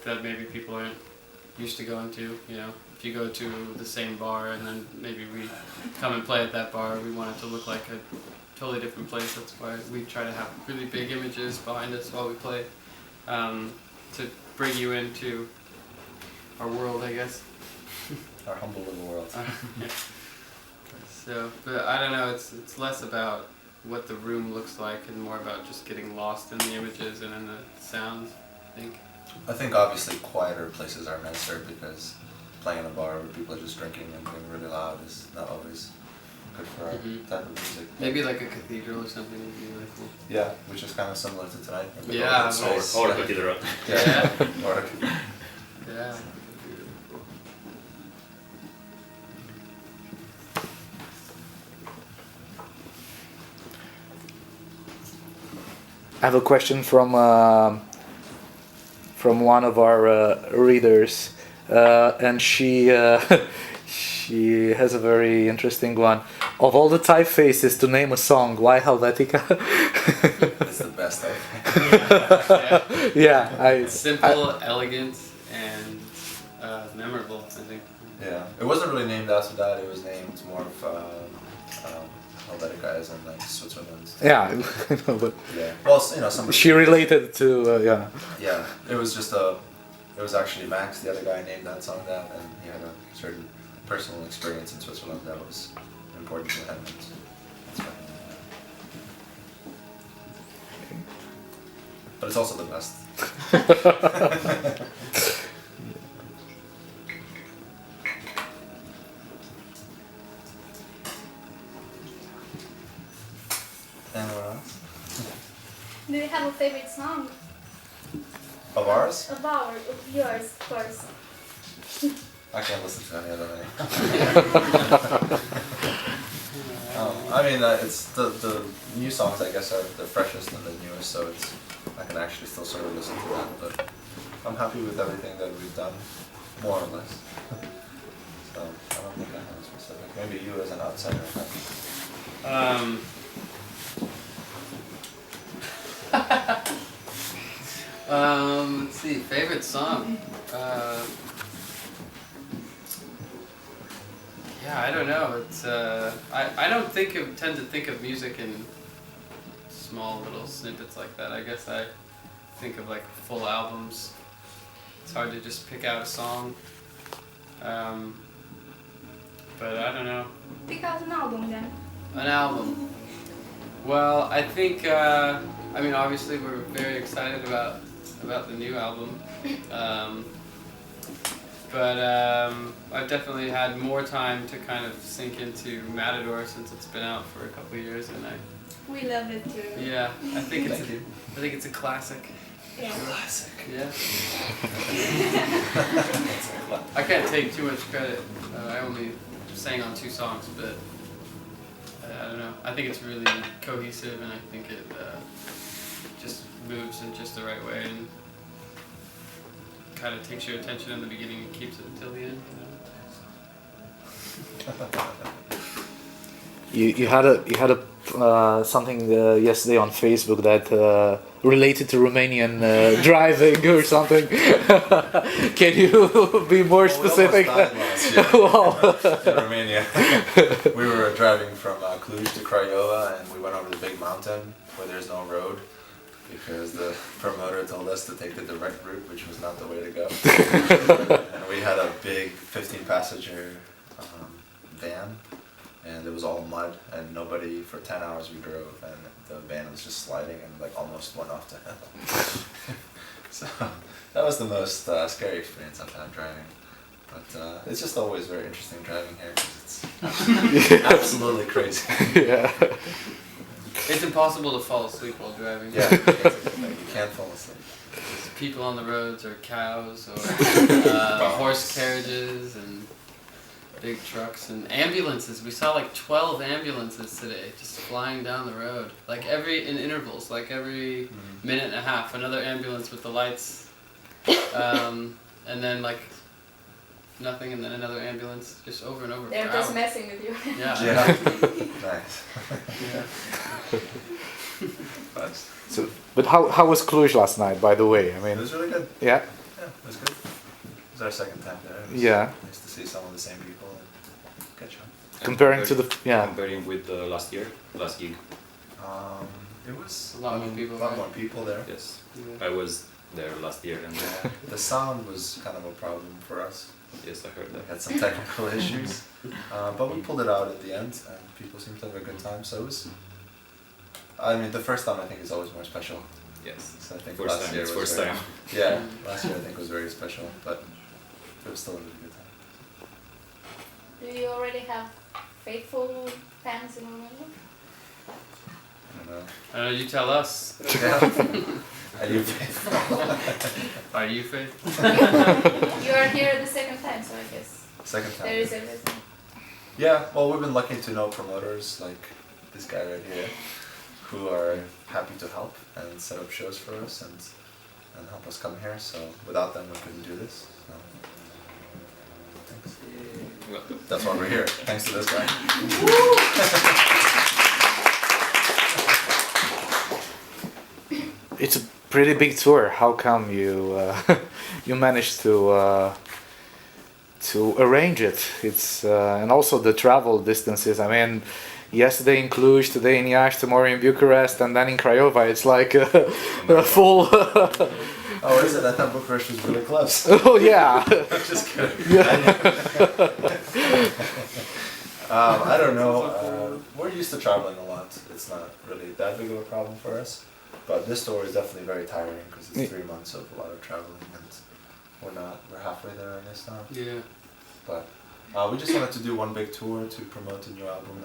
that maybe people aren't used to going to. You know, if you go to the same bar and then maybe we come and play at that bar, we want it to look like a totally different place. That's why we try to have really big images behind us while we play, to bring you into our world, I guess. Our humble little world. Yeah. So, but I don't know, it's less about what the room looks like and more about just getting lost in the images and in the sounds, I think. I think obviously quieter places are nicer because playing in a bar where people are just drinking and being really loud is not always good for our type of music. Maybe like a cathedral or something would be really cool. Yeah, which is kind of similar to tonight. Yeah, or a cathedral. Yeah. Or Yeah. I have a question from one of our readers, and she she has a very interesting one. Of all the typefaces to name a song, why Helvetica? It's the best, I think. Yeah, simple, elegant, and memorable, I think. Yeah, it wasn't really named after that. It was named more of Helvetica as in like Switzerland. Yeah, I know, but yeah. Well, you know, somebody. She related to yeah. Yeah, it was just it was actually Max, the other guy, named that song that, and he had a certain personal experience in Switzerland that was important to him. That's why. But it's also the best. Anyone else? Do you have a favorite song? Of ours? Of yours, of course. I can't listen to any other way. I mean, it's the new songs, I guess, are the freshest and the newest, so I can actually still sort of listen to that, but I'm happy with everything that we've done, more or less. So I don't think I have a specific. Maybe you as an outsider. Let's see, favorite song. Yeah, I don't know. It's I don't tend to think of music in small little snippets like that. I guess I think of like full albums. It's hard to just pick out a song. But I don't know. Pick out an album then. An album. Well, I think I mean obviously we're very excited about the new album. But I've definitely had more time to kind of sink into Matador since it's been out for a couple of years, and we love it too. Yeah, I think it's a classic. Yeah. Classic. Yeah. I can't take too much credit. I only sang on 2 songs, but I don't know. I think it's really cohesive, and I think it just moves in just the right way and kind of takes your attention in the beginning and keeps it until the end. You had a something yesterday on Facebook that related to Romanian driving or something. Can you be more specific? We almost died once, in Romania. We were driving from Cluj to Craiova, and we went over the big mountain where there's no road because the promoter told us to take the direct route, which was not the way to go. And we had a big 15-passenger van, and it was all mud, and nobody, for 10 hours we drove, and the van was just sliding and like almost went off to hell. So that was the most scary experience I've had driving. But it's just always very interesting driving here because it's absolutely crazy. Yeah. It's impossible to fall asleep while driving. Yeah, you can't fall asleep. People on the roads, or cows, or horse carriages, and big trucks, and ambulances. We saw like 12 ambulances today, just flying down the road. Like in intervals, like every minute and a half, another ambulance with the lights, and then like nothing, and then another ambulance, just over and over. They're for just hours. messing with you. Yeah. Yeah. Nice. Yeah. Thanks. So, but how was Cluj last night? By the way, I It mean, was really good. yeah, Yeah, it was good. It was our second time there. It was Yeah. nice to see some of the same people and catch up. comparing to the Comparing with last year, last gig. It was A lot more people A lot there. more people there. Yes, Yeah. I was there last year, and The sound was kind of a problem for us. yes, I heard We that. had some technical issues, but we pulled it out at the end, and people seemed to have a good time. So it was. I mean, the first time I think is always more special. Yes, So I think first last time. year It's was first very, time. Yeah, last year I think was very special, but it was still a really good time. Do you already have faithful fans in Romania? I don't know. You tell us. Yeah. Are you faithful? Are you faith? You are here the second time, so I guess Second time. there is everything. Yeah, well, we've been lucky to know promoters like this guy right here, who are happy to help and set up shows for us and help us come here. So without them, we couldn't do this. So, thanks. Well, That's why we're here. Thanks to this guy. it's a pretty big tour. How come you you managed to arrange it? It's and also the travel distances. I mean, yesterday in Cluj, today in Iasi, tomorrow in Bucharest, and then in Craiova. It's like a full. Oh, is it? I thought Bucharest was really close. Oh yeah. Just kidding. I don't know. We're used to traveling a lot. It's not really that big of a problem for us. But this tour is definitely very tiring because it's 3 months of a lot of traveling, and we're halfway there, I guess now. Yeah. But we just wanted to do one big tour to promote the new album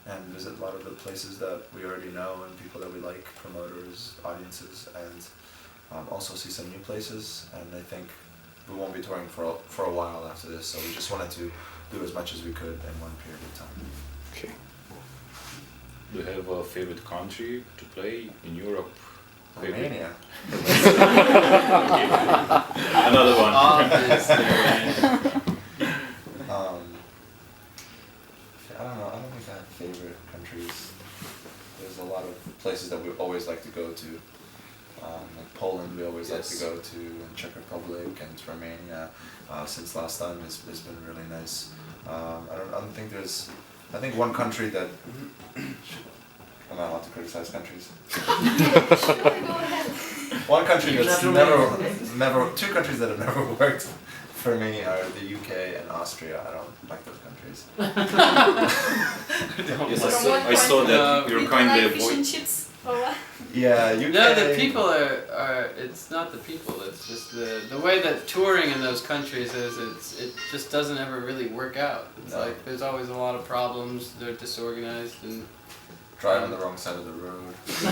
and visit a lot of the places that we already know and people that we like, promoters, audiences, and also see some new places. And I think we won't be touring for a while after this, so we just wanted to do as much as we could in one period of time. Okay. do you have a favorite country to play in Europe? Romania. Another one. Obviously. I don't know. I don't think I have favorite countries. There's a lot of places that we always like to go to. Like Poland, we always like to Yes. go to, and Czech Republic and Romania. Since last time, it's been really nice. I don't think there's. I think one country that. I'm not allowed to criticize countries. Sure, go ahead. One country that's never. Two countries that have never worked for me are the UK and Austria. I don't like those countries. Yes, From what I saw point? that You you're People kind like of fish and chips or what? Yeah, UK. No, the people are. It's not the people. It's just the way that touring in those countries is. It just doesn't ever really work out. It's No. like there's always a lot of problems. They're disorganized and. Drive on the wrong side of the road. it's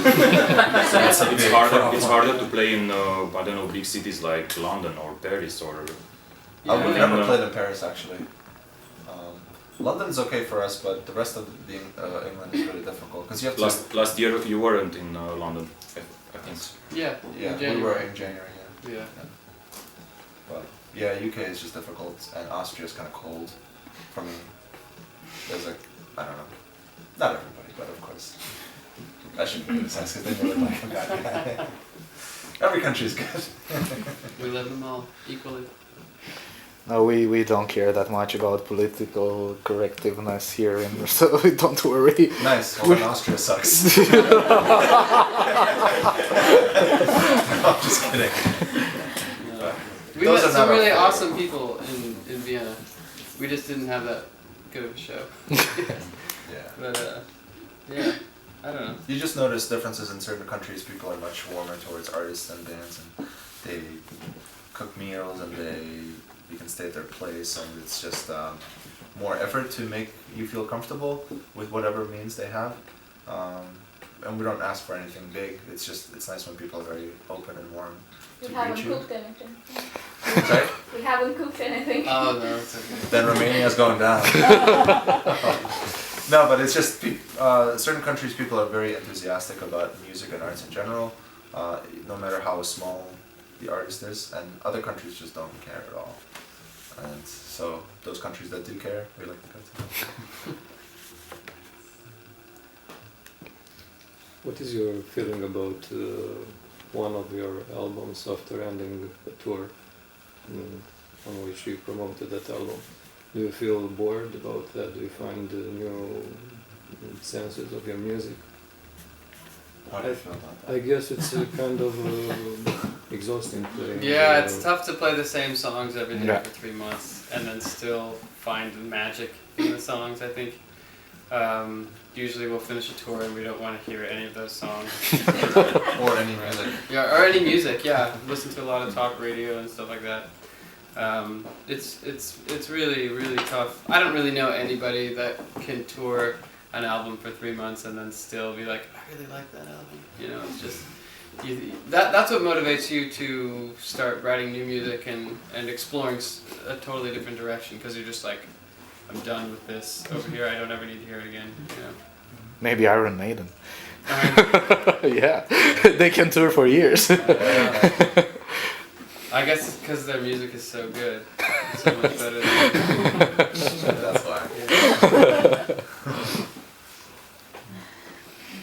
harder to play in I don't know, big cities like London or Paris or We've Yeah. never played in Paris actually. London's okay for us, but the rest of England is really difficult because you have to. last year you weren't in London, I think. Yeah. Yeah, in we were January. in January. Yeah. Yeah. But yeah, UK is just difficult, and Austria is kind of cold for me. There's like I don't know, not everybody, but of course. I shouldn't criticize because they really like a bad guy. Every country is good. We love them all equally. No, we don't care that much about political correctiveness here, and so don't worry. Nice. Well, then Austria sucks. I'm just kidding. No. We Those met are some not our really favorite. awesome people in Vienna. We just didn't have that good of a show. Yeah. But yeah, I don't know. You just notice differences in certain countries. People are much warmer towards artists and bands, and they cook meals and you can stay at their place, and it's just more effort to make you feel comfortable with whatever means they have. And we don't ask for anything big. It's nice when people are very open and warm We to haven't greet you. cooked anything. Sorry? We haven't cooked anything. Oh no, it's okay. Then Romania's going down. No, but it's just certain countries people are very enthusiastic about music and arts in general, no matter how small the artist is, and other countries just don't care at all. And so those countries that do care, we like to go to. What is your feeling about one of your albums after ending a tour on which you promoted that album? Do you feel bored about that? Do you find new senses of your music? How do you feel about that? I guess it's a kind of exhausting playing. Yeah, it's tough to play the same songs every day Yeah. for 3 months and then still find the magic in the songs, I think. Usually we'll finish a tour and we don't want to hear any of those songs. Or any music. Yeah, or any music, yeah. Listen to a lot of talk radio and stuff like that. It's really, really tough. I don't really know anybody that can tour an album for 3 months and then still be like, I really like that album. You know, it's just that's what motivates you to start writing new music and exploring a totally different direction, because you're just like, I'm done with this over here. I don't ever need to hear it again. You know. Maybe Iron Maiden. Yeah, they can tour for years. I guess it's because their music is so good. It's so much better than That's why.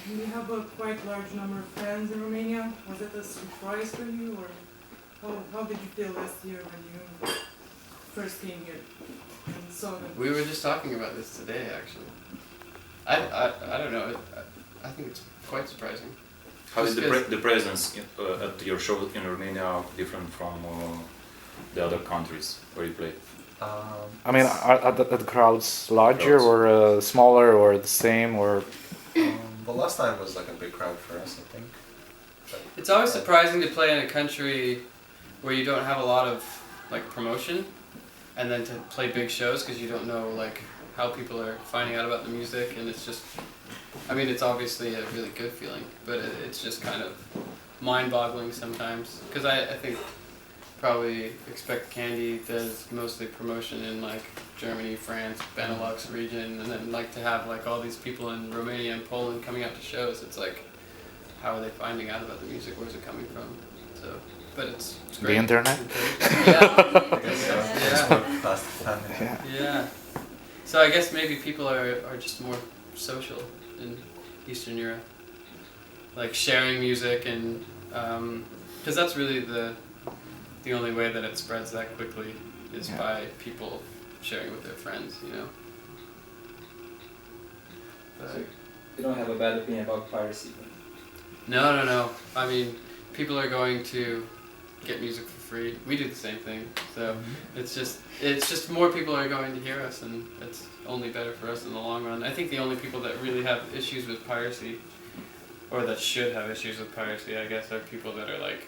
You have a quite large number of fans in Romania. Was it a surprise for you, or how did you feel last year when you first came here and saw them? We were just talking about this today, actually. I don't know. I think it's quite surprising. How is Just the presence at your show in Romania different from the other countries where you play? I mean, are the crowds larger Crowds. or smaller or the same or? Well, last time was like a big crowd for us, I think. It's always surprising to play in a country where you don't have a lot of like promotion, and then to play big shows because you don't know like how people are finding out about the music, and it's just, I mean, it's obviously a really good feeling, but it's just kind of mind-boggling sometimes, because I think probably Expect Candy does mostly promotion in like Germany, France, Benelux region, and then like to have like all these people in Romania and Poland coming out to shows, it's like, how are they finding out about the music? Where's it coming from? So, but it's great. The internet? I guess so. Yeah. Facebook, last time. Yeah. Yeah. So I guess maybe people are just more social in Eastern Europe, like sharing music, and because that's really the only way that it spreads that quickly is Yeah. by people sharing with their friends, you know. But, You don't have a bad opinion about piracy. no. I mean, people are going to get music for free. We do the same thing, so it's just more people are going to hear us, and it's only better for us in the long run. I think the only people that really have issues with piracy, or that should have issues with piracy, I guess, are people that are like